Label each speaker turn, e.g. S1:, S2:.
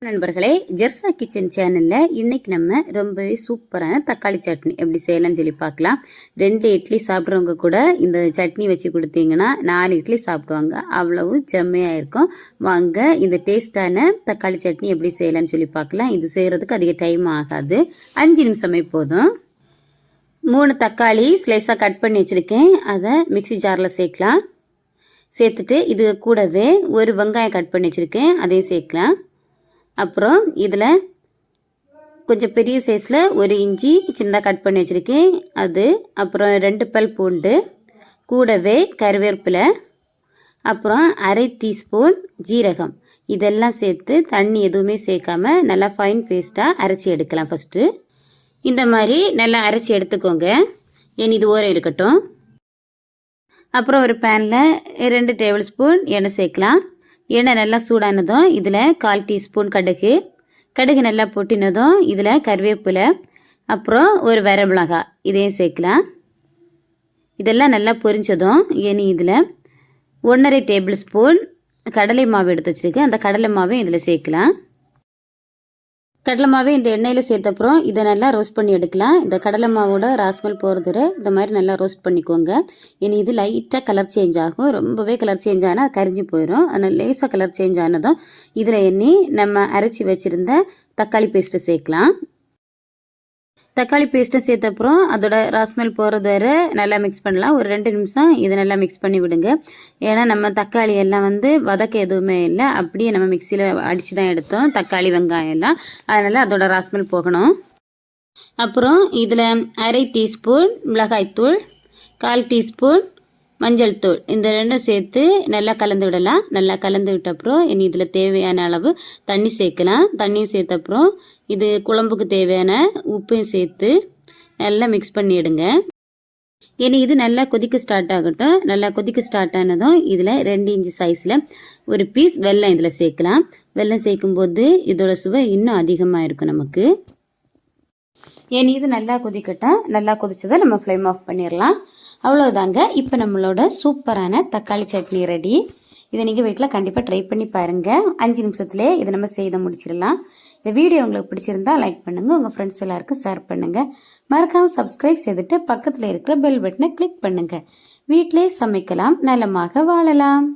S1: நண்பர்களே, ஜெர்சா கிச்சன் சேனல்ல இன்னைக்கு நம்ம ரொம்பவே சூப்பரான தக்காளி சட்னி எப்படி செய்யலாம்னு சொல்லி பார்க்கலாம். 2 இட்லி சாப்பிட்றவங்க கூட இந்த சட்னி வச்சு கொடுத்தீங்கன்னா 4 இட்லி சாப்பிடுவாங்க. அவ்வளவு செம்மையா இருக்கும். வாங்க இந்த டேஸ்டான தக்காளி சட்னி எப்படி செய்யலாம்னு சொல்லி பார்க்கலாம். இது செய்யறதுக்கு அதிக டைம் ஆகாது, 5 நிமிஷமே போதும். 3 தக்காளி ஸ்லைஸா கட் பண்ணி வச்சிருக்கேன். அதை மிக்சி ஜார்ல சேர்க்கலாம். சேர்த்துட்டு இது கூடவே ஒரு வெங்காயம் கட் பண்ணி வச்சிருக்கேன், அதையும் சேர்க்கலாம். அப்புறம் இதில் கொஞ்சம் பெரிய சைஸில் ஒரு இஞ்சி சின்னதாக கட் பண்ணி வச்சுருக்கேன் அது, அப்புறம் 2 பல் பூண்டு, கூடவே கருவேப்பிலை, அப்புறம் அரை டீஸ்பூன் ஜீரகம், இதெல்லாம் சேர்த்து தண்ணி எதுவுமே சேர்க்காம நல்லா ஃபைன் பேஸ்ட்டாக அரைச்சி எடுக்கலாம். ஃபஸ்ட்டு இந்த மாதிரி நல்லா அரைச்சி எடுத்துக்கோங்க. ஏன் இது ஊற இருக்கட்டும். அப்புறம் ஒரு பேனில் 2 டேபிள் ஸ்பூன் எண்ணெய் சேர்க்கலாம். எண்ணெய் நல்லா சூடானதும் இதில் 1/4 டீஸ்பூன் கடுகு நல்லா பொட்டினதும் இதில் கருவேப்பிலை, அப்புறம் ஒரு வரமிளகாய் இதையும் சேர்க்கலாம். இதெல்லாம் நல்லா பொரிஞ்சதும் இனி இதில் 1/2 டேபிள் ஸ்பூன் கடலை மாவு எடுத்து வச்சுருக்கேன், அந்த கடலை மாவையும் இதில் சேர்க்கலாம். கடலை மாவை இந்த எண்ணெயில் சேர்த்தப்புறம் இதை நல்லா ரோஸ்ட் பண்ணி எடுக்கலாம். இந்த கடலை மாவோட ராஸ்மல் போகிறதுல இந்த மாதிரி நல்லா ரோஸ்ட் பண்ணிக்கோங்க. இனி இது லைட்டாக கலர் சேஞ்ச் ஆகும். ரொம்பவே கலர் சேஞ்ச் ஆனால் கரிஞ்சு போயிடும். அதனால் லேசாக கலர் சேஞ்ச் ஆனதும் இதில் எண்ணி நம்ம அரைச்சி வச்சுருந்த தக்காளி பேஸ்ட்டு சேர்க்கலாம். தக்காளி பேஸ்ட்டை சேர்த்தப்புறம் அதோட ராஸ்மெல் போகிறது வரை நல்லா மிக்ஸ் பண்ணலாம். ஒரு 2 நிமிஷம் இதை நல்லா மிக்ஸ் பண்ணி விடுங்க. ஏன்னா நம்ம தக்காளி எல்லாம் வதக்க எதுவுமே இல்லை, அப்படியே நம்ம மிக்சியில் அடித்து தான் எடுத்தோம் தக்காளி வெங்காயம் எல்லாம். அதனால் அதோட ராஸ்மெல் போகணும். அப்புறம் இதில் அரை டீஸ்பூன் மிளகாய்த்தூள், 1/4 டீஸ்பூன் மஞ்சள் தூள், இந்த 2 சேர்த்து நல்லா கலந்து விடலாம். நல்லா கலந்து விட்டப்புறம் இனி இதில் தேவையான அளவு தண்ணி சேர்க்கலாம். தண்ணியும் சேர்த்தப்புறம் இது குழம்புக்கு தேவையான உப்பையும் சேர்த்து நல்லா மிக்ஸ் பண்ணிவிடுங்க. இனி இது நல்லா கொதிக்க ஸ்டார்ட் ஆகட்டும். நல்லா கொதிக்க ஸ்டார்ட் ஆனதும் இதில் 2 இன்ச்சு சைஸில் ஒரு பீஸ் வெல்லம் இதில் சேர்க்கலாம். வெல்லம் சேர்க்கும்போது இதோட சுவை இன்னும் அதிகமாக இருக்கும் நமக்கு. இனி இது நல்லா கொதிக்கட்டும். நல்லா கொதிச்சதை நம்ம ஃப்ளேம் ஆஃப் பண்ணிடலாம். அவ்வளோதாங்க, இப்போ நம்மளோட சூப்பரான தக்காளி சட்னி ரெடி. இதை நீங்கள் வீட்டில் கண்டிப்பாக ட்ரை பண்ணி பாருங்கள். 5 நிமிஷத்துலேயே இதை நம்ம செய்து முடிச்சிடலாம். இந்த வீடியோ உங்களுக்கு பிடிச்சிருந்தா லைக் பண்ணுங்கள், உங்கள் ஃப்ரெண்ட்ஸ் எல்லாருக்கும் ஷேர் பண்ணுங்கள். மறக்காமல் சப்ஸ்கிரைப் செய்துட்டு பக்கத்தில் இருக்கிற பெல் பட்டனை கிளிக் பண்ணுங்கள். வீட்டிலே சமைக்கலாம், நலமாக வாழலாம்.